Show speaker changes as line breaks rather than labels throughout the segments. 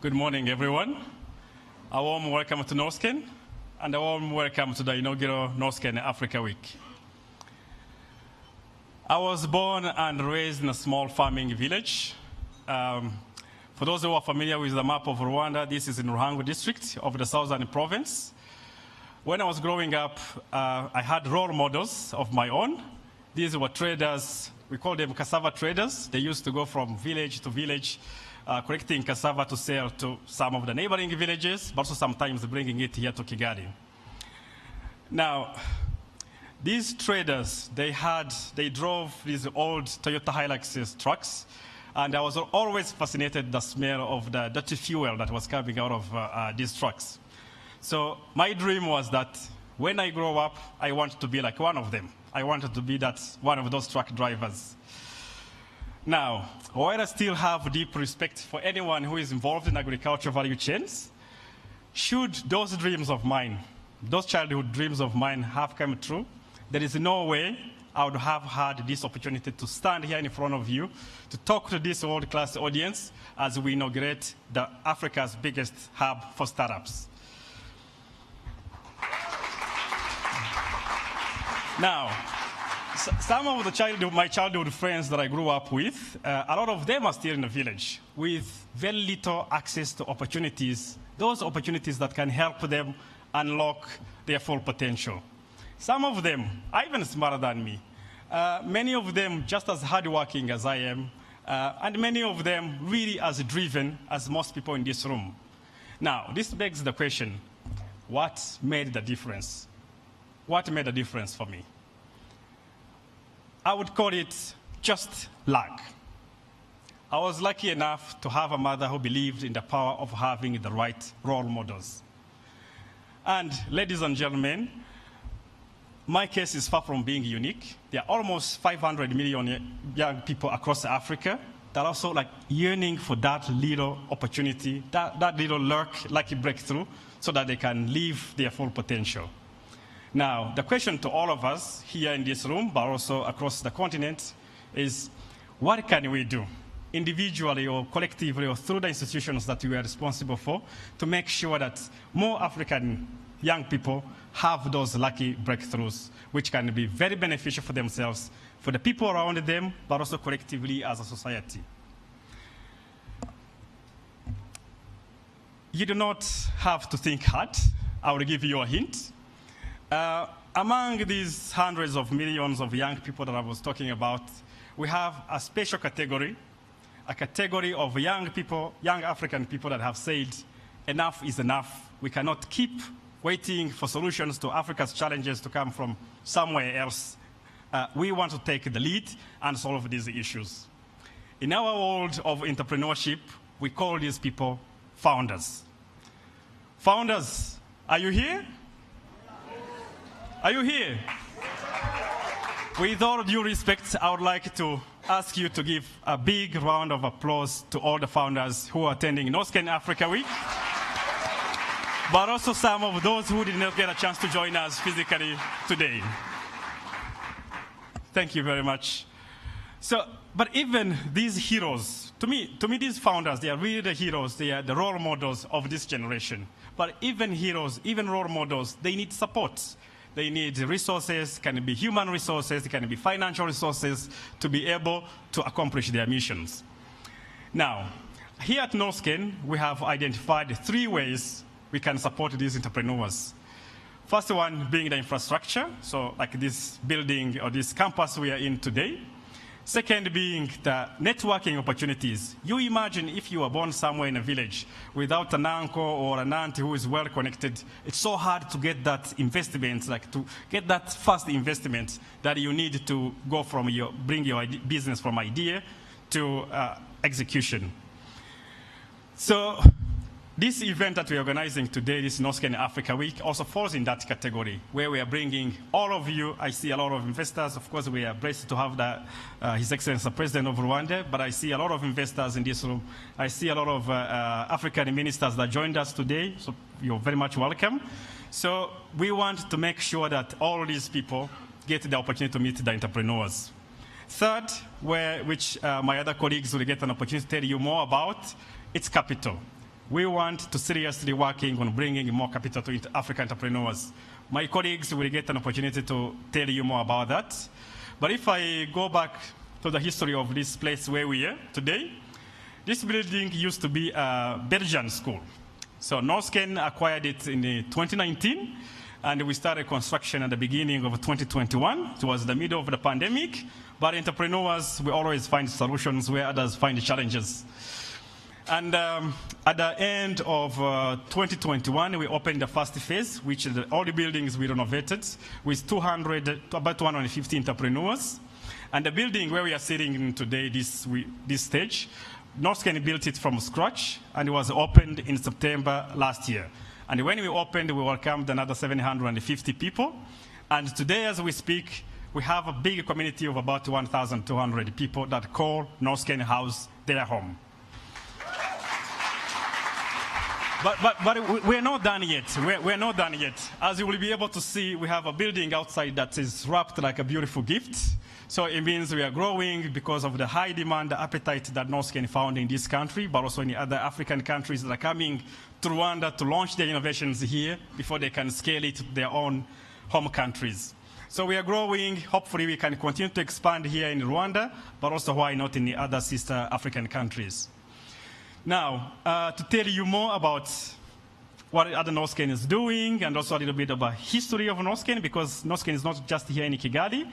Good morning, everyone. A warm welcome to Norrsken, and a warm welcome to the inaugural Norrsken Africa Week. I was born and raised in a small farming village. For those who are familiar with the map of Rwanda, this is in Ruhango district of the southern province. When I was growing up, I had role models of my own. These were traders. We call them cassava traders. They used to go from village to village, collecting cassava to sell to some of the neighboring villages, but also sometimes bringing it here to Kigali. Now, these traders, they drove these old Toyota Hilux trucks, and I was always fascinated with the smell of the dirty fuel that was coming out of these trucks. So my dream was that when I grow up, I wanted to be like one of them. I wanted to be one of those truck drivers. Now, while I still have deep respect for anyone who is involved in agricultural value chains, should those dreams of mine, those childhood dreams of mine have come true, there is no way I would have had this opportunity to stand here in front of you to talk to this world-class audience as we inaugurate Africa's biggest hub for startups. Now, some of my childhood friends that I grew up with, a lot of them are still in the village with very little access to opportunities, those opportunities that can help them unlock their full potential. Some of them are even smarter than me. Many of them just as hardworking as I am, and many of them really as driven as most people in this room. Now, this begs the question, what made the difference? What made a difference for me? I would call it just luck. I was lucky enough to have a mother who believed in the power of having the right role models. And ladies and gentlemen, my case is far from being unique. There are almost 500 million young people across Africa that are also yearning for that little opportunity, that little lucky breakthrough, so that they can live their full potential. Now, the question to all of us here in this room, but also across the continent, is what can we do, individually or collectively or through the institutions that we are responsible for, to make sure that more African young people have those lucky breakthroughs, which can be very beneficial for themselves, for the people around them, but also collectively as a society. You do not have to think hard. I will give you a hint. Among these hundreds of millions of young people that I was talking about, we have a special category, a category of young people, young African people that have said, enough is enough. We cannot keep waiting for solutions to Africa's challenges to come from somewhere else. We want to take the lead and solve these issues. In our world of entrepreneurship, we call these people founders. Founders, are you here? Are you here? With all due respect, I would like to ask you to give a big round of applause to all the founders who are attending Norrsken Africa Week, but also some of those who did not get a chance to join us physically today. Thank you very much. But even these heroes, to me these founders, they are really the heroes, they are the role models of this generation. But even heroes, even role models, they need support. They need resources, can be human resources, it can be financial resources to be able to accomplish their missions. Now, here at Norrsken, we have identified 3 ways we can support these entrepreneurs. First one being the infrastructure, so like this building or this campus we are in today. Second being the networking opportunities. You imagine if you were born somewhere in a village without an uncle or an aunt who is well connected, it's so hard to get that investment, to get that first investment that you need to go from bring your business from idea to execution. So this event that we're organizing today, this Norrsken Africa Week, also falls in that category, where we are bringing all of you. I see a lot of investors. Of course, we are blessed to have His Excellency the President of Rwanda, but I see a lot of investors in this room. I see a lot of African ministers that joined us today, so you're very much welcome. So we want to make sure that all these people get the opportunity to meet the entrepreneurs. Third, which my other colleagues will get an opportunity to tell you more about, it's capital. we want to seriously working on bringing more capital to African entrepreneurs. My colleagues will get an opportunity to tell you more about that. But if I go back to the history of this place where we are today, this building used to be a Belgian school. So Norrsken acquired it in 2019, and we started construction at the beginning of 2021, towards the middle of the pandemic. But entrepreneurs, we always find solutions where others find challenges. And at the end of 2021, we opened the first phase, which all the buildings we renovated, with about 250 entrepreneurs. And the building where we are sitting today, this stage, Norrsken built it from scratch, and it was opened in September last year. And when we opened, we welcomed another 750 people. And today, as we speak, we have a big community of about 1,200 people that call Norrsken House their home. But we're not done yet. We're not done yet. As you will be able to see, we have a building outside that is wrapped like a beautiful gift. So it means we are growing because of the high demand, the appetite that Norrsken found in this country, but also in the other African countries that are coming to Rwanda to launch their innovations here before they can scale it to their own home countries. So we are growing. Hopefully we can continue to expand here in Rwanda, but also why not in the other sister African countries. Now, to tell you more about what other Norrsken is doing, and also a little bit about history of Norrsken, because Norrsken is not just here in Kigali,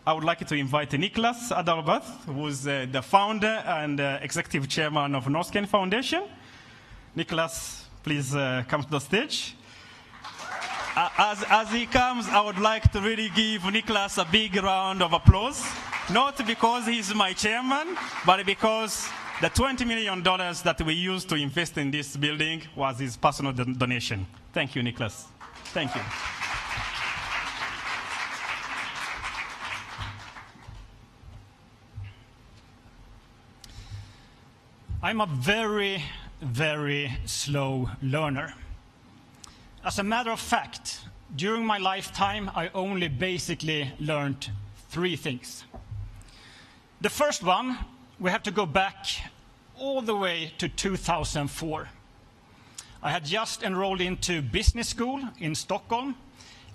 I would like to invite Nicholas Adalbert, who is the founder and executive chairman of Norrsken Foundation. Nicholas, please come to the stage. As he comes, I would like to really give Nicholas a big round of applause, not because he's my chairman, but because the $20 million that we used to invest in this building was his personal donation. Thank you, Nicholas. Thank you.
I'm a very, very slow learner. As a matter of fact, during my lifetime, I only basically learned 3 things. The first one, we have to go back all the way to 2004. I had just enrolled into business school in Stockholm,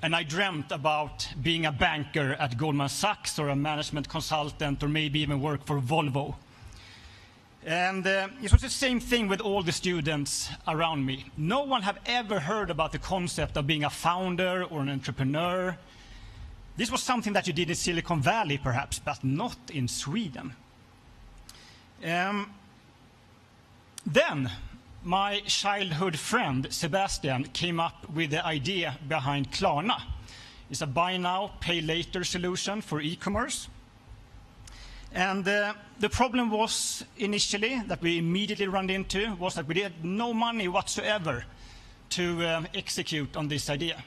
and I dreamt about being a banker at Goldman Sachs or a management consultant or maybe even work for Volvo. And it was the same thing with all the students around me. No one had ever heard about the concept of being a founder or an entrepreneur. This was something that you did in Silicon Valley, perhaps, but not in Sweden. Then, my childhood friend, Sebastian, came up with the idea behind Klarna. It's a buy now, pay later solution for e-commerce. And the problem was initially that we immediately ran into was that we had no money whatsoever to execute on this idea.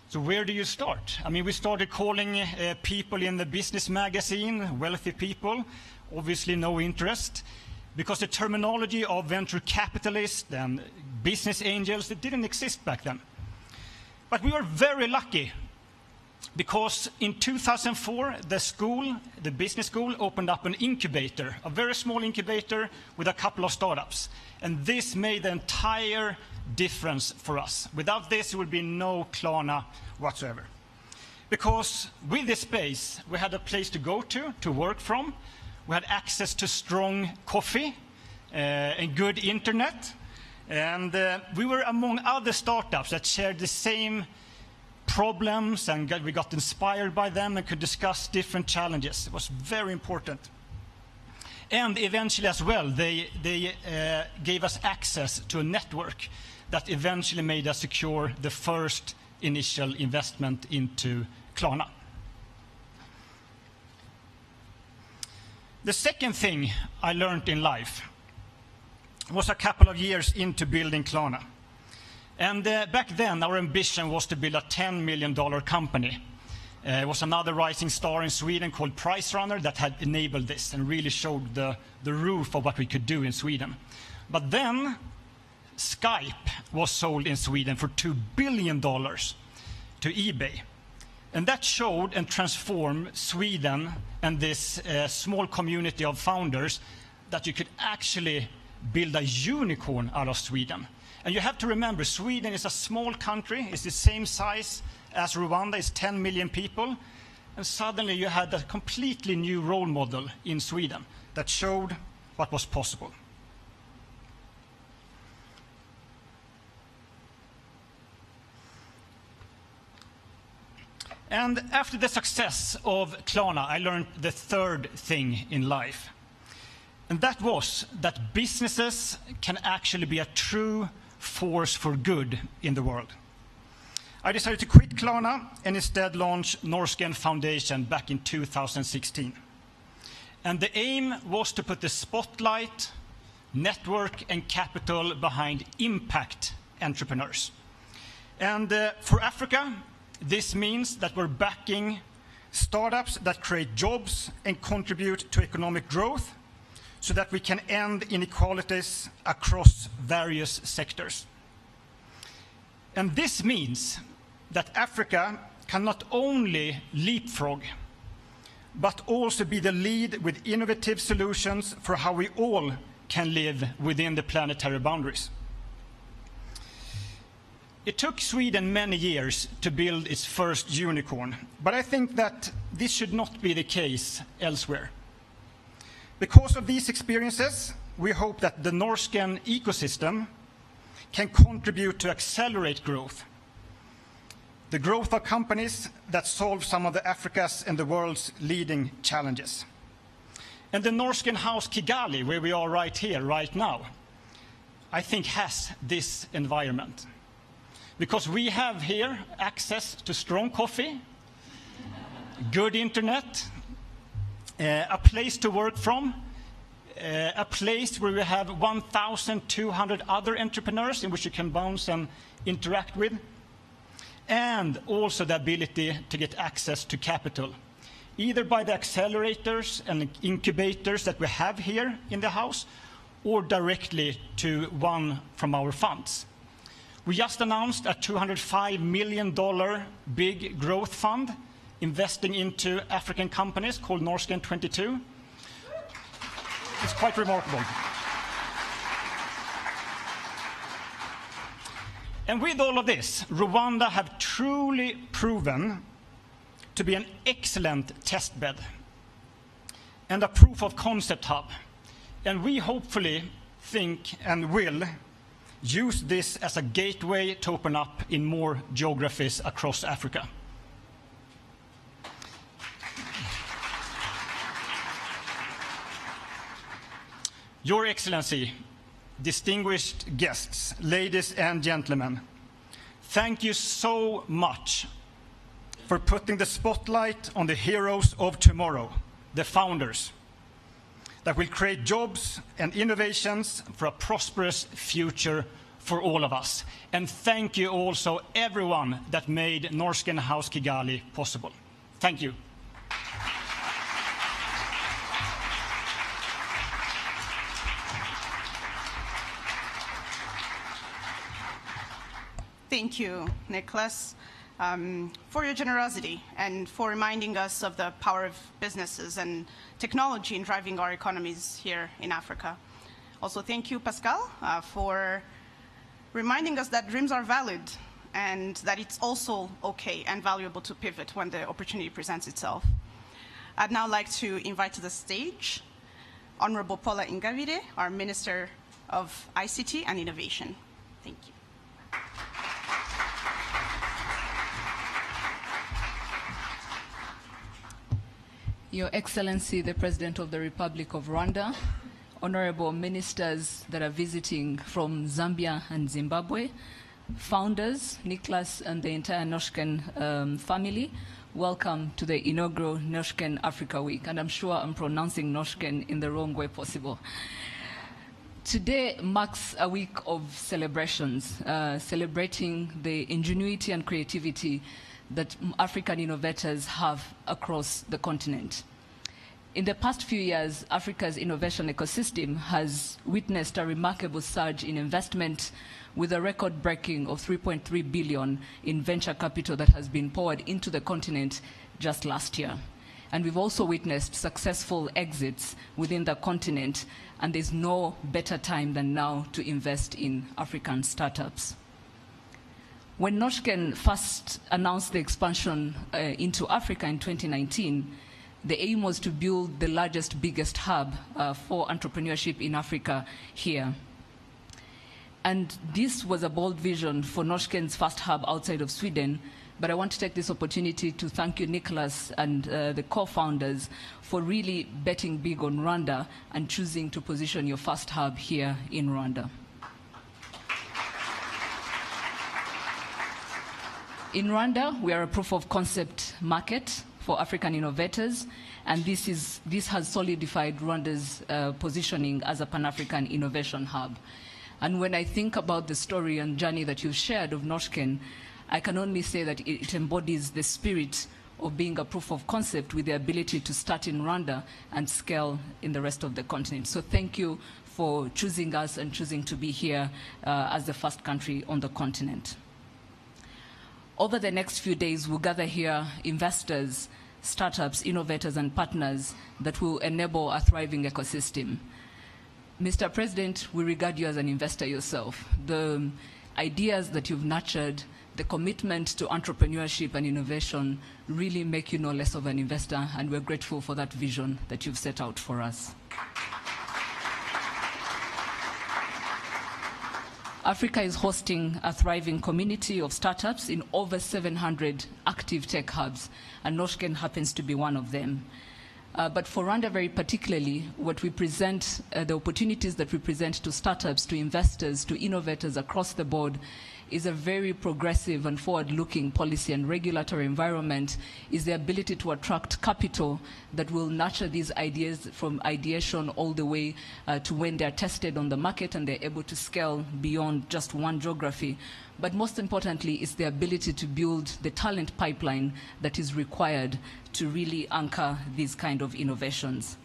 So where do you start? I mean, we started calling people in the business magazine, wealthy people, obviously no interest, because the terminology of venture capitalists and business angels, it didn't exist back then. But we were very lucky, because in 2004, the business school opened up an incubator, a very small incubator with a couple of startups. And this made the entire difference for us. Without this, there would be no Klarna whatsoever. Because with this space, we had a place to go to work from. We had access to strong coffee and good internet. And we were among other startups that shared the same problems, and we got inspired by them and could discuss different challenges. It was very important. And eventually as well, they gave us access to a network that eventually made us secure the first initial investment into Klarna. The second thing I learned in life was a couple of years into building Klarna. And back then, our ambition was to build a $10 million company. It was another rising star in Sweden called PriceRunner that had enabled this and really showed the roof of what we could do in Sweden. But then, Skype was sold in Sweden for $2 billion to eBay. And that showed and transformed Sweden and this small community of founders that you could actually build a unicorn out of Sweden. And you have to remember, Sweden is a small country. It's the same size as Rwanda. It's 10 million people. And suddenly you had a completely new role model in Sweden that showed what was possible. And after the success of Klarna, I learned the third thing in life. And that was that businesses can actually be a true force for good in the world. I decided to quit Klarna and instead launch Norrsken Foundation back in 2016. And the aim was to put the spotlight, network, and capital behind impact entrepreneurs. And for Africa, this means that we're backing startups that create jobs and contribute to economic growth so that we can end inequalities across various sectors. And this means that Africa can not only leapfrog, but also be the lead with innovative solutions for how we all can live within the planetary boundaries. It took Sweden many years to build its first unicorn, but I think that this should not be the case elsewhere. Because of these experiences, we hope that the Norrsken ecosystem can contribute to accelerate growth. The growth of companies that solve some of Africa's and the world's leading challenges. And the Norrsken House Kigali, where we are right here, right now, I think has this environment. Because we have here access to strong coffee, good internet, a place to work from, a place where we have 1,200 other entrepreneurs in which you can bounce and interact with, and also the ability to get access to capital, either by the accelerators and incubators that we have here in the house, or directly to one from our funds. We just announced a $205 million big growth fund investing into African companies called Norrsken 22. It's quite remarkable. And with all of this, Rwanda have truly proven to be an excellent test bed and a proof of concept hub. And we hopefully think and will use this as a gateway to open up in more geographies across Africa. Your Excellency, distinguished guests, ladies and gentlemen, thank you so much for putting the spotlight on the heroes of tomorrow, the founders, that will create jobs and innovations for a prosperous future for all of us. And thank you also everyone that made Norrsken House Kigali possible. Thank you.
Thank you, Nicholas, for your generosity and for reminding us of the power of businesses and technology in driving our economies here in Africa. Also, thank you, Pascal, for reminding us that dreams are valid and that it's also okay and valuable to pivot when the opportunity presents itself. I'd now like to invite to the stage Honorable Paula Ingabire, our Minister of ICT and Innovation. Thank you.
Your Excellency, the President of the Republic of Rwanda, honorable ministers that are visiting from Zambia and Zimbabwe, founders, Nicholas and the entire Norrsken family, welcome to the inaugural Norrsken Africa Week. And I'm sure I'm pronouncing Norrsken in the wrong way possible. Today marks a week of celebrations, celebrating the ingenuity and creativity that African innovators have across the continent. In the past few years, Africa's innovation ecosystem has witnessed a remarkable surge in investment, with a record-breaking of $3.3 billion in venture capital that has been poured into the continent just last year. And we've also witnessed successful exits within the continent, and there's no better time than now to invest in African startups. When Norrsken first announced the expansion into Africa in 2019, the aim was to build the largest, biggest hub for entrepreneurship in Africa here. And this was a bold vision for Norrsken's first hub outside of Sweden, but I want to take this opportunity to thank you, Nicholas, and the co-founders for really betting big on Rwanda and choosing to position your first hub here in Rwanda. In Rwanda, we are a proof of concept market for African innovators, and this has solidified Rwanda's positioning as a Pan-African innovation hub. And when I think about the story and journey that you've shared of Norrsken, I can only say that it embodies the spirit of being a proof of concept with the ability to start in Rwanda and scale in the rest of the continent. So thank you for choosing us and choosing to be here as the first country on the continent. Over the next few days, we'll gather here investors, startups, innovators, and partners that will enable a thriving ecosystem. Mr. President, we regard you as an investor yourself. The ideas that you've nurtured, the commitment to entrepreneurship and innovation really make you no less of an investor, and we're grateful for that vision that you've set out for us. Africa is hosting a thriving community of startups in over 700 active tech hubs, and Norrsken happens to be one of them. But for Rwanda very particularly, what we present, the opportunities that we present to startups, to investors, to innovators across the board is a very progressive and forward-looking policy and regulatory environment, is the ability to attract capital that will nurture these ideas from ideation all the way to when they're tested on the market and they're able to scale beyond just one geography. But most importantly, it's the ability to build the talent pipeline that is required to really anchor these kind of innovations.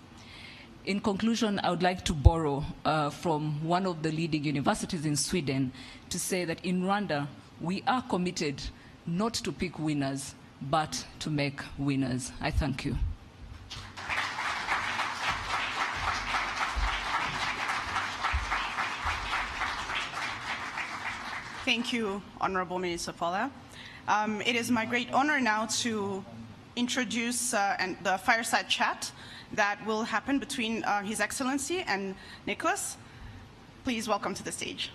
In conclusion, I would like to borrow from one of the leading universities in Sweden to say that in Rwanda, we are committed not to pick winners, but to make winners. I thank you.
Thank you, Honorable Minister Paula. It is my great honor now to introduce the fireside chat that will happen between His Excellency and Nicholas. Please welcome to the stage.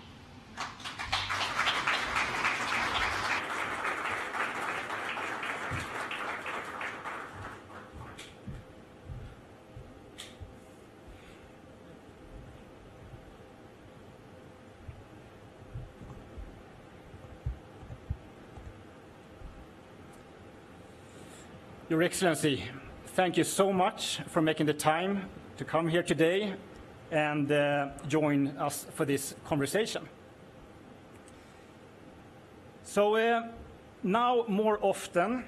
Your Excellency, thank you so much for making the time to come here today and join us for this conversation. So now more often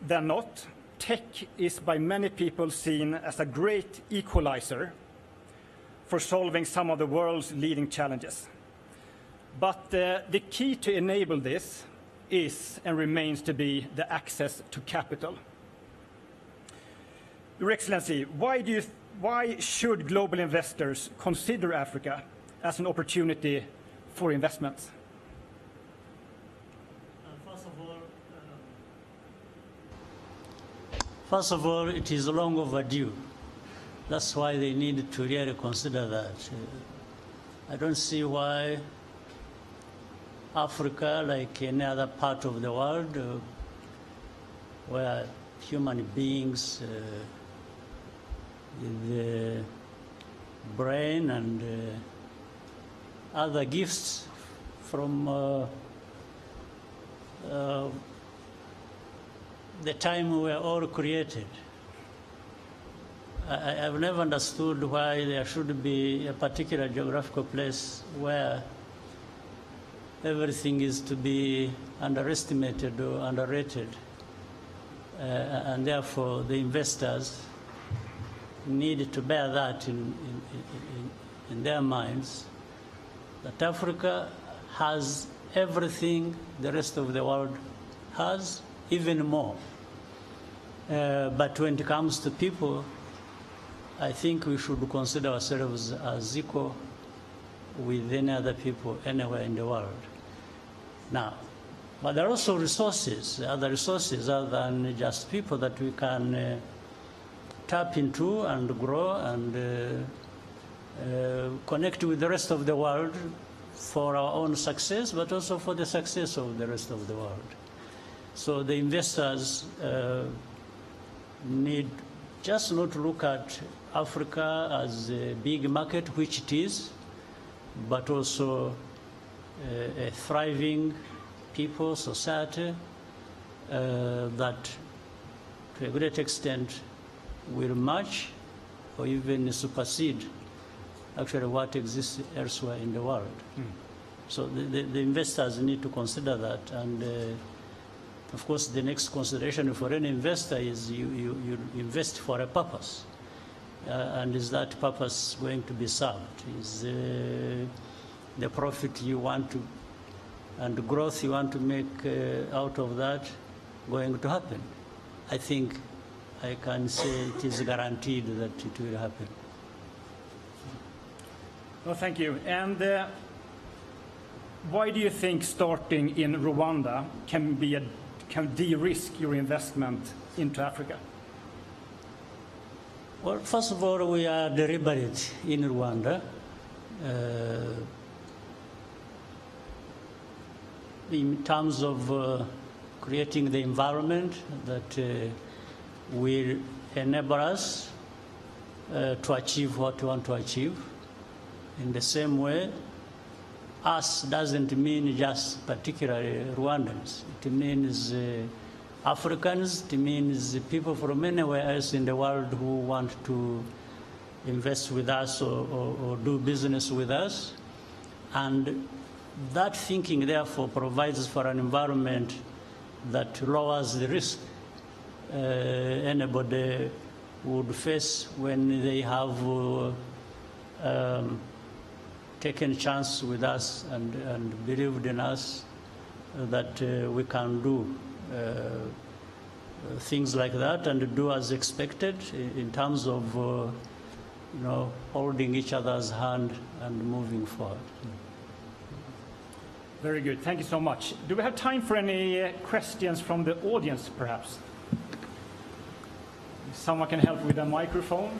than not, tech is by many people seen as a great equalizer for solving some of the world's leading challenges. But the key to enable this is and remains to be the access to capital. Your Excellency, why should global investors consider Africa as an opportunity for investments?
First of all, it is long overdue. That's why they need to really consider that. I don't see why Africa, like any other part of the world, where human beings with the brain and other gifts from the time we were all created. I've never understood why there should be a particular geographical place where everything is to be underestimated or underrated. And therefore, the investors need to bear that in their minds, that Africa has everything the rest of the world has, even more. But when it comes to people, I think we should consider ourselves as equal with any other people anywhere in the world. Now, but there are also resources, other resources other than just people that we can tap into and grow and connect with the rest of the world for our own success, but also for the success of the rest of the world. So the investors need just not to look at Africa as a big market, which it is, but also a thriving people, society, that to a great extent will match or even supersede actually what exists elsewhere in the world. So the investors need to consider that, and of course the next consideration for any investor is you invest for a purpose, and is that purpose going to be served? Is the profit you want to and the growth you want to make out of that going to happen? I think I can say it is guaranteed that it will happen.
Well, thank you. And why do you think starting in Rwanda can de-risk your investment into Africa?
Well, first of all, we are deliberate in Rwanda. In terms of creating the environment that will enable us to achieve what we want to achieve. In the same way, us doesn't mean just particularly Rwandans. It means Africans, it means people from anywhere else in the world who want to invest with us or do business with us. And that thinking, therefore, provides for an environment that lowers the risk anybody would face when they have taken a chance with us and believed in us that we can do things like that and do as expected in terms of holding each other's hand and moving forward.
Very good. Thank you so much. Do we have time for any questions from the audience, perhaps? If someone can help with a microphone.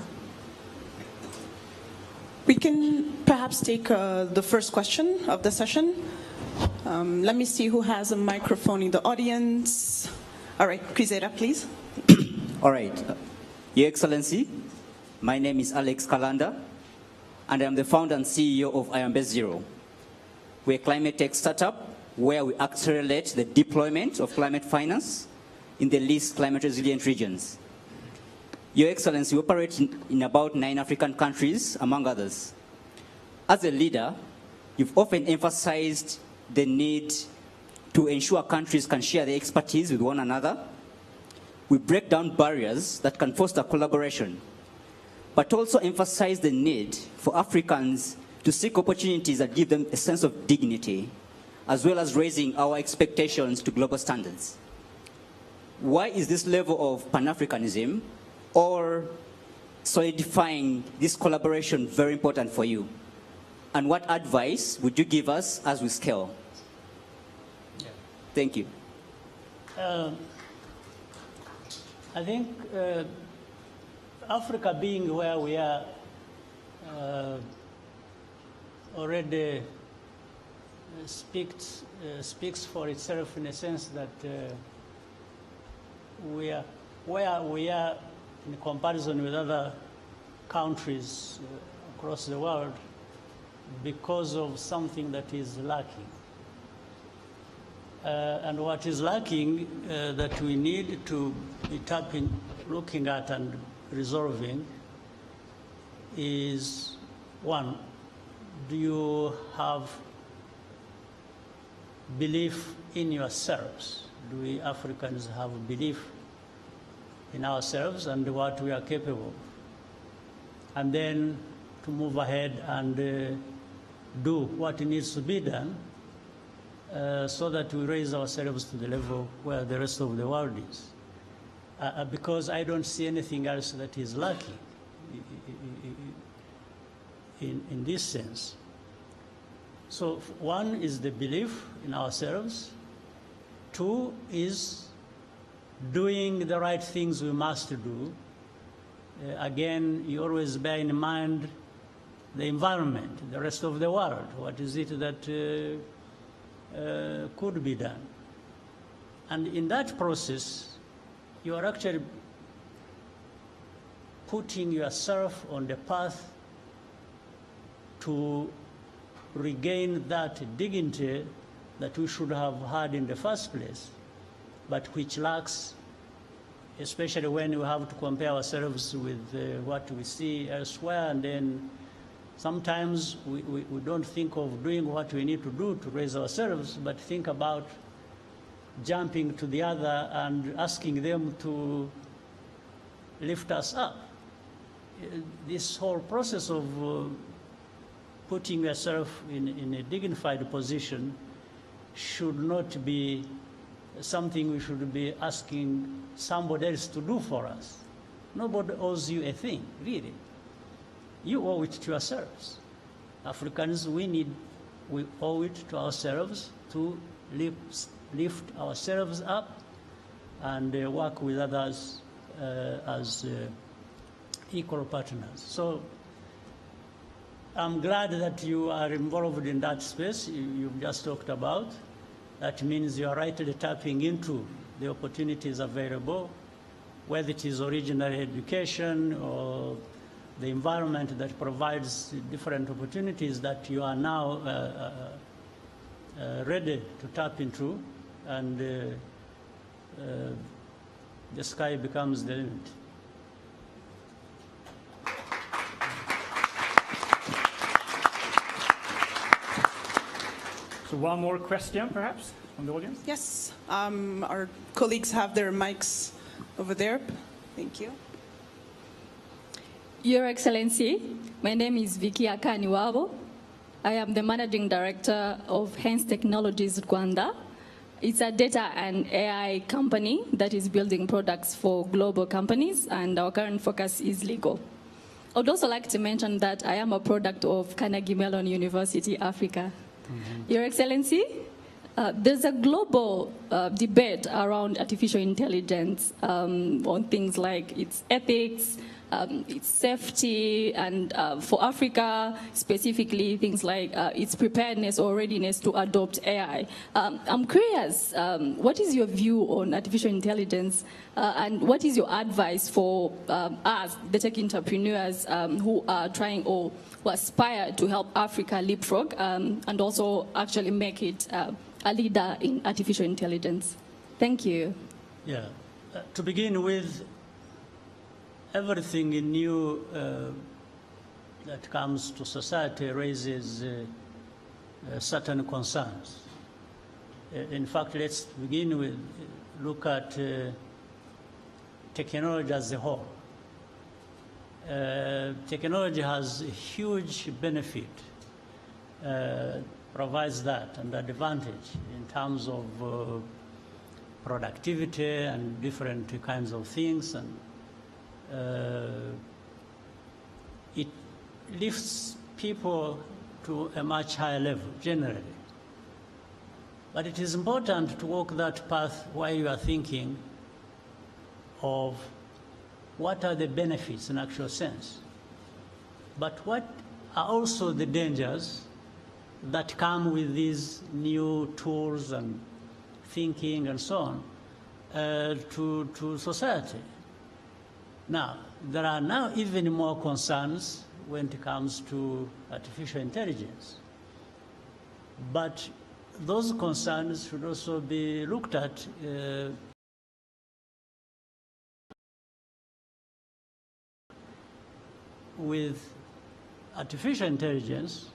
We can perhaps take the first question of the session. Let me see who has a microphone in the audience. All right, Krizera, please.
All right. Your Excellency, my name is Alex Kalanda, and I'm the founder and CEO of IAMBES Zero. We're a climate tech startup where we accelerate the deployment of climate finance in the least climate resilient regions. Your Excellency, we operate in about 9 African countries, among others. As a leader, you've often emphasized the need to ensure countries can share their expertise with one another. We break down barriers that can foster collaboration, but also emphasize the need for Africans to seek opportunities that give them a sense of dignity, as well as raising our expectations to global standards. Why is this level of Pan-Africanism or solidifying this collaboration very important for you? And what advice would you give us as we scale?
Yeah.
Thank you.
I think Africa being where we are already speaks for itself in a sense that we are where we are in comparison with other countries across the world because of something that is lacking. And what is lacking that we need to be looking at and resolving is, one, do you have belief in yourselves? Do we Africans have belief in ourselves and what we are capable of? And then to move ahead and do what needs to be done so that we raise ourselves to the level where the rest of the world is. because I don't see anything else that is lacking in this sense. So one is the belief in ourselves. Two is doing the right things we must do. Again, you always bear in mind the environment, the rest of the world. What is it that could be done? And in that process, you are actually putting yourself on the path to regain that dignity that we should have had in the first place, but which lacks, especially when we have to compare ourselves with what we see elsewhere, and then sometimes we don't think of doing what we need to do to raise ourselves, but think about jumping to the other and asking them to lift us up. This whole process of putting yourself in a dignified position should not be something we should be asking somebody else to do for us. Nobody owes you a thing, really. You owe it to yourselves. Africans, we owe it to ourselves to lift ourselves up and work with others as equal partners. So I'm glad that you are involved in that space you've just talked about. That means you are rightly tapping into the opportunities available, whether it is original education or the environment that provides different opportunities that you are now ready to tap into, and the sky becomes the limit.
So one more question, perhaps, from the audience?
Yes, our colleagues have their mics over there. Thank you.
Your Excellency, my name is Vicky Akaniwabo. I am the Managing Director of Hens Technologies Rwanda. It's a data and AI company that is building products for global companies, and our current focus is legal. I would also like to mention that I am a product of Carnegie Mellon University, Africa. Mm-hmm. Your Excellency, there's a global debate around artificial intelligence on things like its ethics, its safety, and for Africa specifically, things like its preparedness or readiness to adopt AI. I'm curious, what is your view on artificial intelligence, and what is your advice for us, the tech entrepreneurs who are trying or who aspire to help Africa leapfrog and also actually make it a leader in artificial intelligence? Thank you.
Yeah. To begin with, everything new that comes to society raises certain concerns. In fact, let's begin with look at technology as a whole. Technology has a huge benefit, provides that and advantage in terms of productivity and different kinds of things, and it lifts people to a much higher level generally. But it is important to walk that path while you are thinking of what are the benefits in actual sense, but what are also the dangers that come with these new tools and thinking and so on to society. Now, there are now even more concerns when it comes to artificial intelligence. But those concerns should also be looked at with artificial intelligence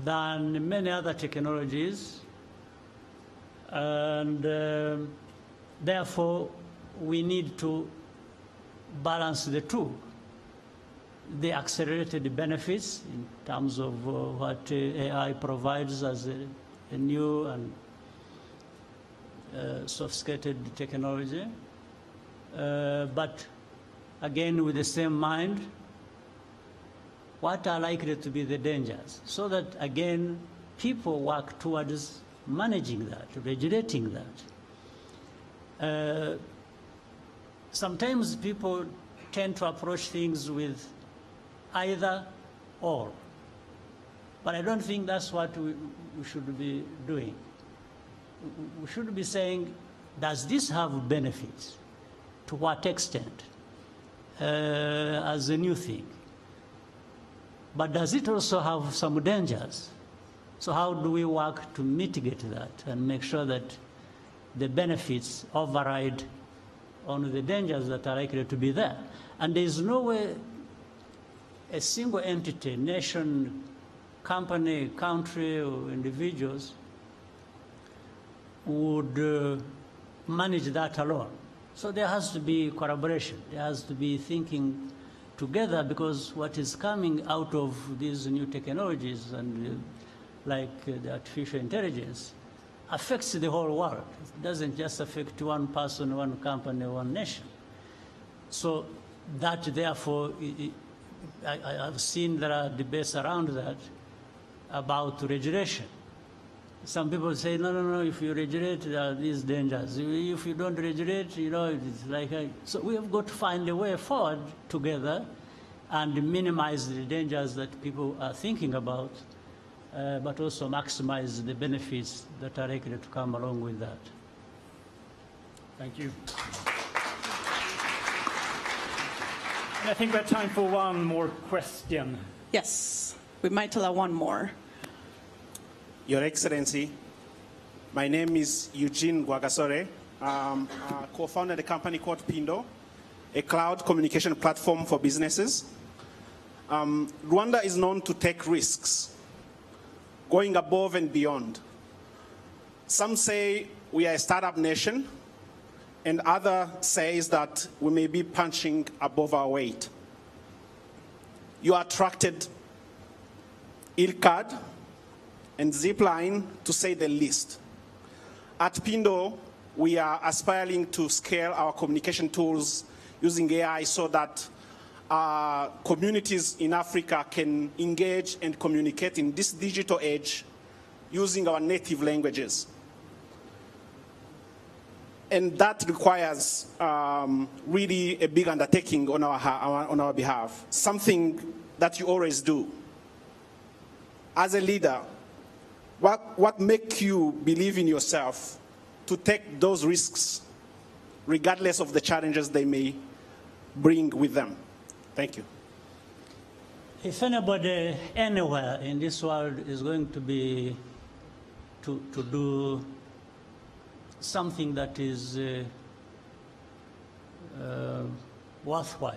than many other technologies, and therefore we need to balance the two. The accelerated benefits in terms of what AI provides as a new and sophisticated technology, but again with the same mind, what are likely to be the dangers, so that again people work towards managing that, regulating that. Sometimes people tend to approach things with either or, but I don't think that's what we should be doing. We should be saying, does this have benefits? To what extent? As a new thing. But does it also have some dangers? So how do we work to mitigate that and make sure that the benefits override on the dangers that are likely to be there? And there is no way a single entity, nation, company, country, or individuals would manage that alone. So there has to be collaboration. There has to be thinking together, because what is coming out of these new technologies and like the artificial intelligence affects the whole world. It doesn't just affect one person, one company, one nation. So that, therefore, I've seen there are debates around that about regulation. Some people say, no, if you regulate, there are these dangers. If you don't regulate, it's like... So we have got to find a way forward together and minimize the dangers that people are thinking about, but also maximize the benefits that are likely to come along with that.
Thank you. And I think we have time for one more question.
Yes, we might allow one more.
Your Excellency, my name is Eugene Gwagasore. I co-founded a company called Pindo, a cloud communication platform for businesses. Rwanda is known to take risks, going above and beyond. Some say we are a startup nation, and others say that we may be punching above our weight. You attracted ILCAD and Zipline, to say the least. At Pindo, we are aspiring to scale our communication tools using AI so that communities in Africa can engage and communicate in this digital age using our native languages. And that requires really a big undertaking on our behalf, something that you always do. As a leader, what makes you believe in yourself to take those risks, regardless of the challenges they may bring with them? Thank you.
If anybody anywhere in this world is going to be to do something that is worthwhile,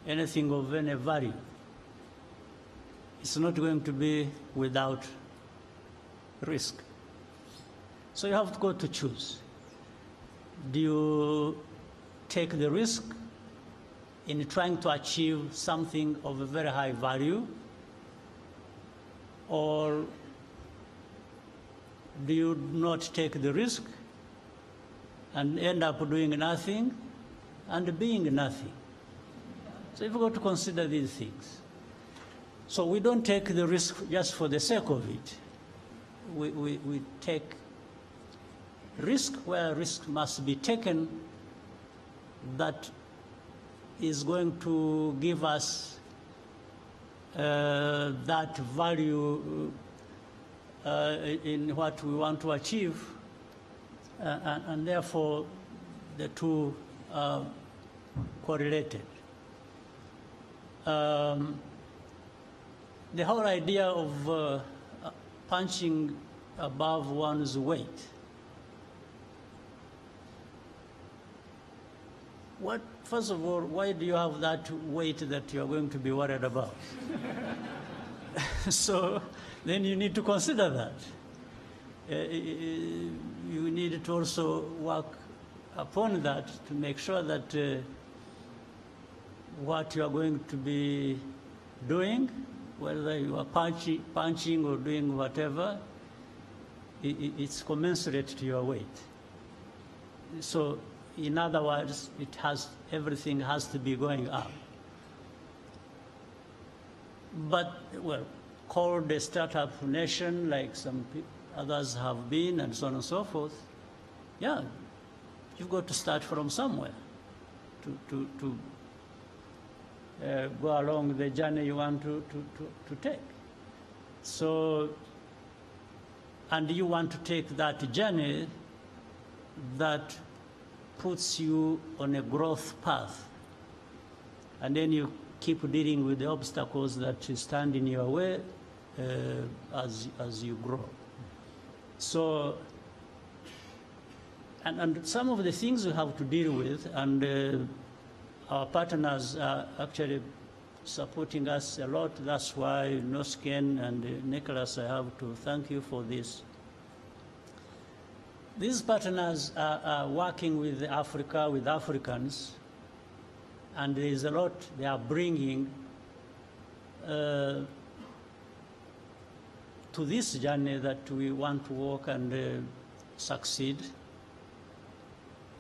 anything of any value, it's not going to be without risk. So you have got to choose. Do you take the risk in trying to achieve something of a very high value, or do you not take the risk and end up doing nothing and being nothing? So you've got to consider these things. So we don't take the risk just for the sake of it. We take risk where risk must be taken that is going to give us that value in what we want to achieve, and therefore the two are correlated. The whole idea of punching above one's weight, first of all, why do you have that weight that you're going to be worried about? So then you need to consider that. You need to also work upon that to make sure that what you are going to be doing, whether you are punching or doing whatever, it's commensurate to your weight. So In other words, everything has to be going up. But, well, called a startup nation like some others have been and so on and so forth, yeah, you've got to start from somewhere to go along the journey you want to take. So, and you want to take that journey that puts you on a growth path. And then you keep dealing with the obstacles that stand in your way as you grow. So, and some of the things we have to deal with, and our partners are actually supporting us a lot. That's why Norrsken and Nicholas, I have to thank you for this. These partners are working with Africa, with Africans, and there is a lot they are bringing to this journey that we want to walk and succeed.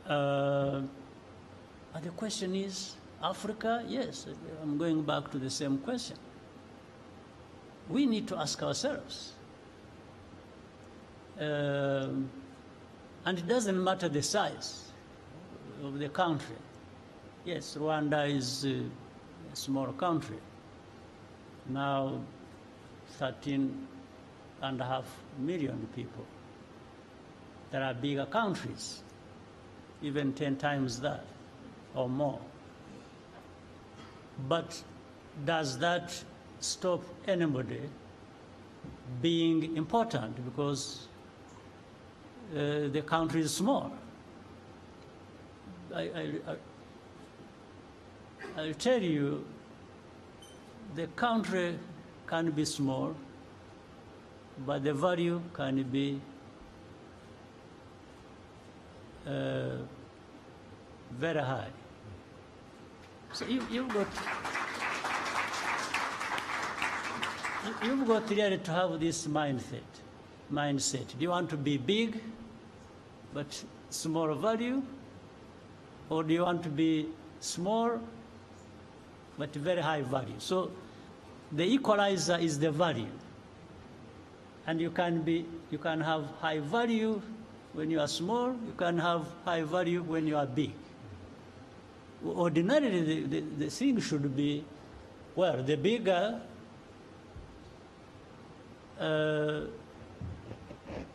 And the question is, Africa? Yes, I'm going back to the same question. We need to ask ourselves. And it doesn't matter the size of the country. Yes, Rwanda is a small country. Now 13.5 million people. There are bigger countries, even 10 times that or more. But does that stop anybody being important because the country is small? I'll tell you, the country can be small, but the value can be very high. So you've got really to have this mindset. Do you want to be big, but small value? Or do you want to be small, but very high value? So the equalizer is the value. And you can have high value when you are small, you can have high value when you are big. Ordinarily, the thing should be, well, the bigger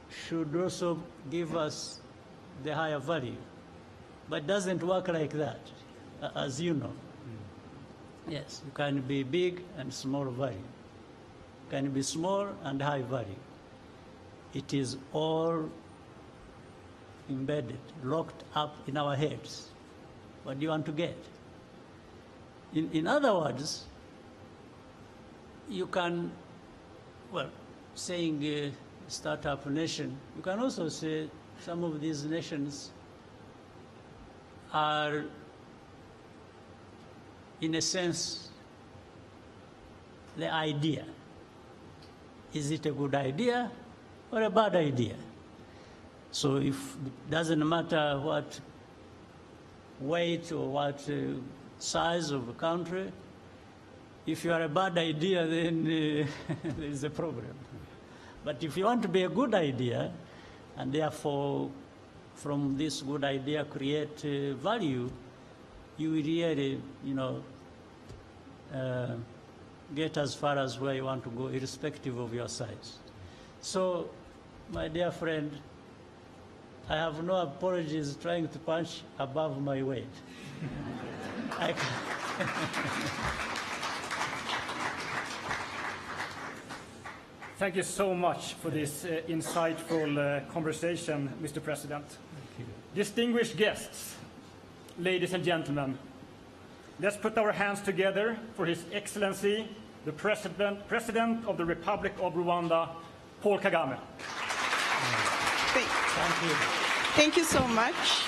should also give us the higher value. But it doesn't work like that, as you know. Yes, you can be big and small value. You can be small and high value. It is all embedded, locked up in our heads. What do you want to get? In other words, you can, well, saying startup nation, you can also say some of these nations are, in a sense, the idea. Is it a good idea or a bad idea? So if it doesn't matter what weight or what size of a country, if you are a bad idea, then there is a problem. But if you want to be a good idea, and therefore from this good idea create value, you will really, get as far as where you want to go, irrespective of your size. So, my dear friend, I have no apologies trying to punch above my weight.
Thank you so much for this insightful conversation, Mr. President.
Thank you.
Distinguished guests, ladies and gentlemen, let's put our hands together for His Excellency, the President of the Republic of Rwanda, Paul Kagame.
Thank you.
Thank you so much.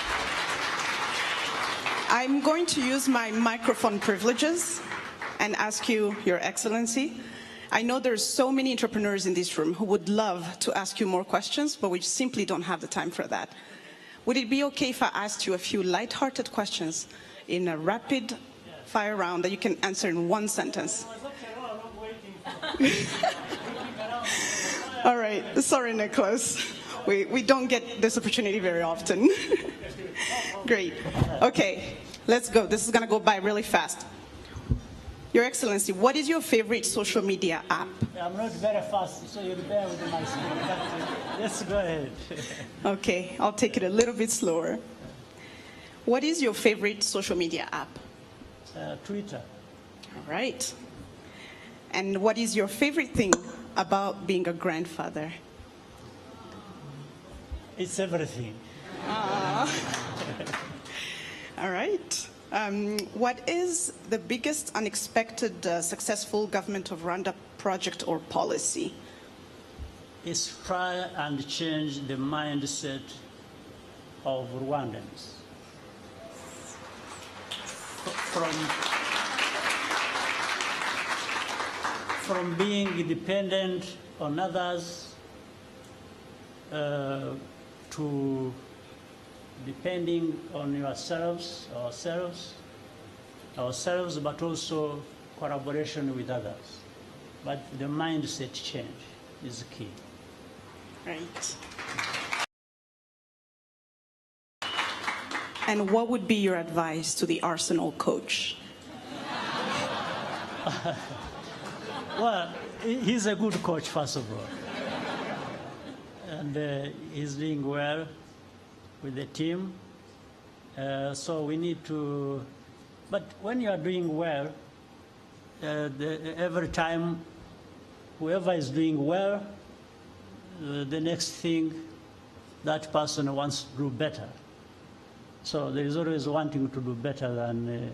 I'm going to use my microphone privileges and ask you, Your Excellency. I know there's so many entrepreneurs in this room who would love to ask you more questions, but we simply don't have the time for that. would it be okay if I asked you a few light-hearted questions in a rapid-fire round that you can answer in one sentence? All right. Sorry, Nicholas. We don't get this opportunity very often. Great. Okay, let's go. This is going to go by really fast. Your Excellency, what is your favorite social media app?
I'm not very fast, so you'll bear with my speed. Let's go ahead.
Okay, I'll take it a little bit slower. What is your favorite social media app?
Twitter.
All right. And what is your favorite thing about being a grandfather?
It's everything.
All right. What is the biggest unexpected successful government of Rwanda project or policy?
It's try and change the mindset of Rwandans. From being dependent on others to depending on ourselves, but also collaboration with others. But the mindset change is key.
Right. And what would be your advice to the Arsenal coach?
Well, he's a good coach, first of all. And he's doing well with the team. So we need to, but when you are doing well, every time whoever is doing well, the next thing that person wants to do better. So there is always wanting to do better than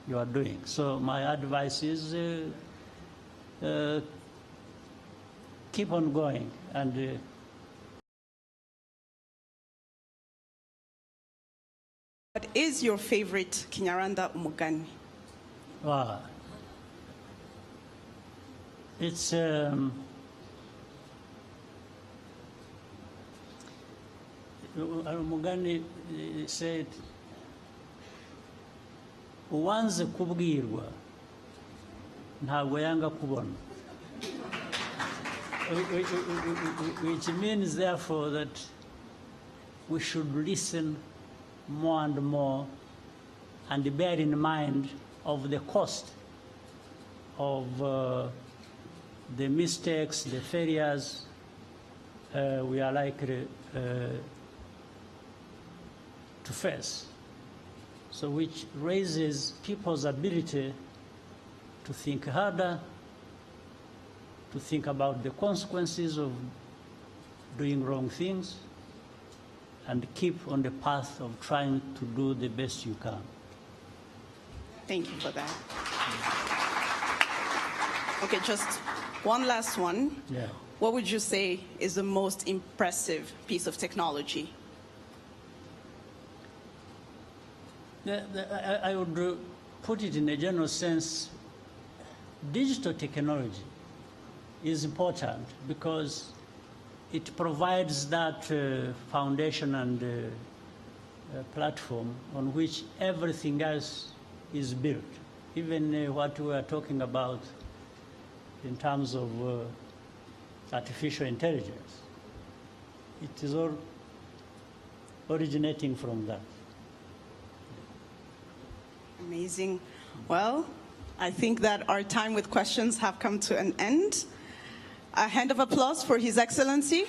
you are doing. So my advice is keep on going and
What is your favorite Kinyarwanda umugani?
wow. It's umugani said, uwanze kubwirwa ntabwo yanga kubona. Which means therefore that we should listen more and more and bear in mind of the cost of the mistakes, the failures we are likely to face. So which raises people's ability to think harder, to think about the consequences of doing wrong things, and keep on the path of trying to do the best you can.
Thank you for that. Okay, just one last one.
Yeah.
What would you say is the most impressive piece of technology?
I would put it in a general sense. Digital technology is important because it provides that foundation and platform on which everything else is built. Even what we are talking about in terms of artificial intelligence, it is all originating from that.
Amazing. Well, I think that our time with questions have come to an end. A hand of applause for His Excellency.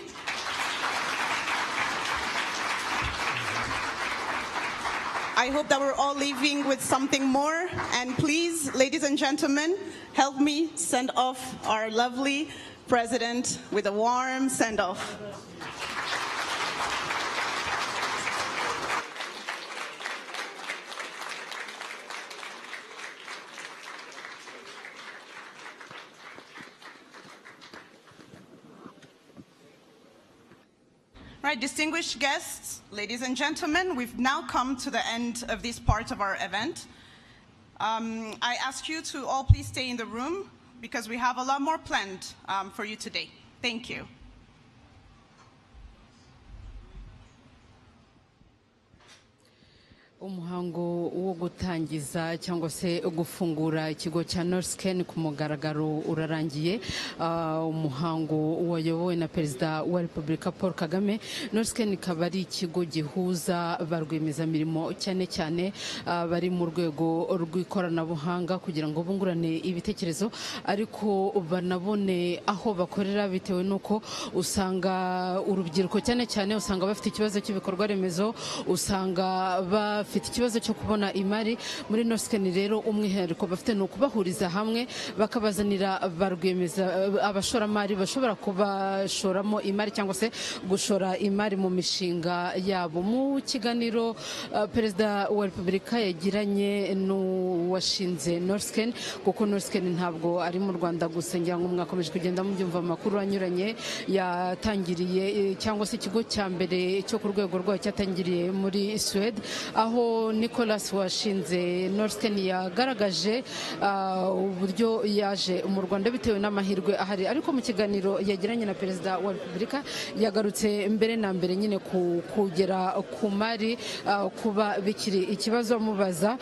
I hope that we're all leaving with something more. And please, ladies and gentlemen, help me send off our lovely president with a warm send-off. Right, distinguished guests, ladies and gentlemen, we've now come to the end of this part of our event. I ask you to all please stay in the room because we have a lot more planned for you today. Thank you.
umuhango wo gutangiza cyangwa se gufungura ikigo cya Norrsken ku mugaragaro urarangiye. Umuhango wayobowe na Perezida wa Repubulika Paul Kagame. Norrsken ikaba ari ikigo gihuza ba rwiyemezamirimo cyane cyane bari mu rwego rw'ikoranabuhanga kugira ngo bungurane ibitekerezo ariko banabone aho bakorera, bitewe nuko usanga urubyiruko cyane cyane usanga bafite ikibazo cy'ibikorwa remezo, usanga bafite ikibazo cyo kubona imari. Muri Norrsken rero umwihariko bafite no kubahuriza hamwe bakabazanira abashoramari bashobora kubashoramo imari cyangwa se gushora imari mu mishinga yabo. Mu kiganiro Perezida wa Repubulika yagiranye n'uwashinze Norrsken, kuko Norrsken ntabwo ari mu Rwanda gusa, ngira ngo mwakomeje kugenda mubyumva amakuru anyuranye, yatangiriye cyangwa se ikigo cya mbere cyo ku rwego rwayo cyatangiriye muri Sweden, aho Nicholas washinze Norrsken yagaragaje uburyo yaje mu Rwanda bitewe n'amahirwe ahari. Ariko mu kiganiro yagiranye na Perezida wa Repubulika yagarutse mbere na mbere nyine kugera ku mari, kuba bikiri ikibazo, amubaza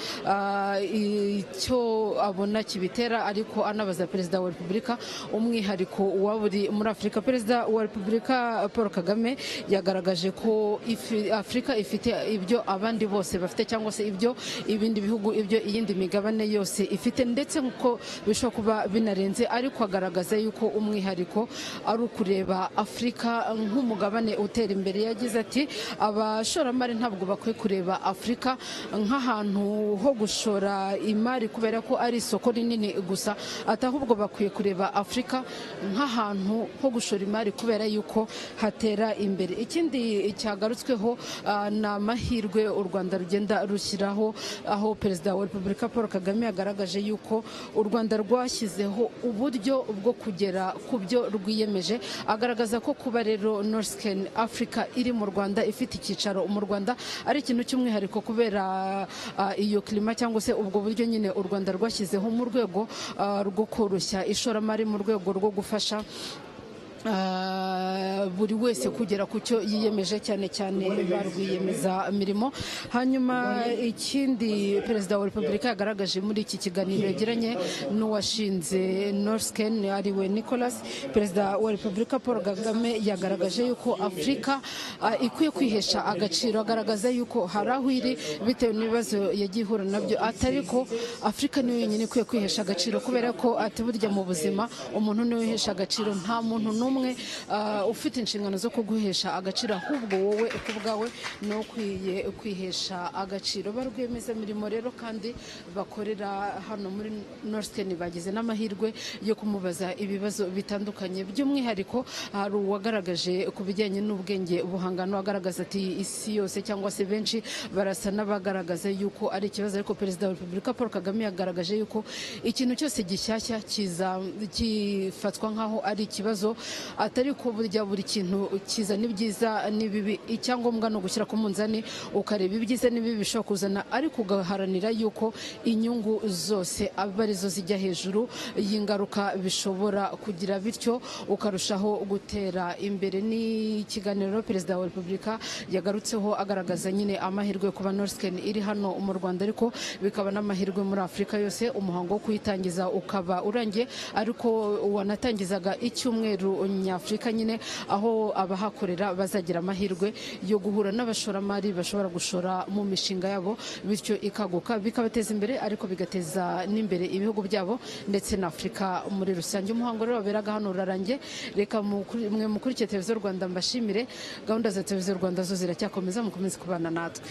icyo abona kibitera, ariko anabaza Perezida wa Repubulika umwihariko waba uri muri Afurika. Perezida wa Repubulika Paul Kagame yagaragaje ko Afurika ifite ibyo abandi bose bafite, cyangwa se ibyo ibindi bihugu, ibyo iyindi migabane yose ifite, ndetse nkuko bishobora kuba binarenze, ariko agaragaza yuko umwihariko ari ukureba Afurika nk'umugabane utera imbere. Yagize ati abashoramari ntabwo bakwiye kureba Afurika nk'ahantu ho gushora imari kubera ko ari isoko rinini gusa, ahubwo bakwiye kureba Afurika nk'ahantu ho gushora imari kubera yuko hatera imbere. Ikindi cyagarutsweho ni amahirwe u Rwanda rugenda rushyiraho, aho Perezida wa Repubulika Paul Kagame yagaragaje yuko u Rwanda rwashyizeho uburyo bwo kugera ku byo rwiyemeje. Agaragaza ko kuba rero Norrsken Africa iri mu Rwanda, ifite icyicaro mu Rwanda, ari ikintu cy'umwihariko kubera iyo klima cyangwa se ubwo buryo nyine u Rwanda rwashyizeho mu rwego rwo koroshya ishoramari, mu rwego rwo gufasha buri wese kugera ku cyo yiyemeje, cyane cyane ba rwiyemeza mirimo. Hanyuma ikindi Perezida wa Repubulika yagaragaje muri iki kiganiro yagiranye n'uwashinze Norrsken ariwe Nicholas, Perezida wa Repubulika Paul Kagame yagaragaje yuko Afurika ikwiye kwihesha agaciro. Agaragaza yuko hari aho iri bitewe n'ibibazo yagiye ihura nabyo, atari ko Afurika niyo yonyine ikwiye kwihesha agaciro, kubera ko ati burya mu buzima umuntu niwe wihesha agaciro, nta muntu n'umwe ufite inshingano zo kuguhesha agaciro, ahubwo wowe ku bwawe ni ukwiye kwihesha agaciro. Ba rwiyemezamirimo rero kandi bakorera hano muri Norrsken bagize n'amahirwe yo kumubaza ibibazo bitandukanye. By'umwihariko hari uwagaragaje ku bijyanye n'ubwenge buhangano, agaragaza ati isi yose cyangwa se benshi barasa n'abagaragaza yuko ari ikibazo, ariko Perezida wa Repubulika Paul Kagame yagaragaje yuko ikintu cyose gishyashya kifatwa nk'aho ari ikibazo, atari ko burya buri kintu kizana ibyiza n'ibibi. Icyangombwa no gushyira ku munzani ukareba ibyiza n'ibibi bishobora kuzana, ariko ugaharanira yuko inyungu zose aba arizo zijya hejuru y'ingaruka bishobora kugira, bityo ukarushaho gutera imbere. Ni ikiganiro Perezida wa Repubulika yagarutseho agaragaza nyine amahirwe kuba Norrsken iri hano mu Rwanda, ariko bikaba n'amahirwe muri Afurika yose. Umuhango wo kuyitangiza ukaba urangiye, ariko wanatangizaga icyumweru nyafurika nyine, aho abahakorera bazagira amahirwe yo guhura n'abashoramari bashobora gushora mu mishinga yabo, bityo ikaguka, bikabateza imbere, ariko bigateza n'imbere ibihugu byabo ndetse na Afurika muri rusange. Umuhango rero waberaga hano urarangiye. Reka mwe mukurikiye televiziyo Rwanda mbashimire. Gahunda za televiziyo Rwanda zo ziracyakomeza, mukomeze kubana natwe.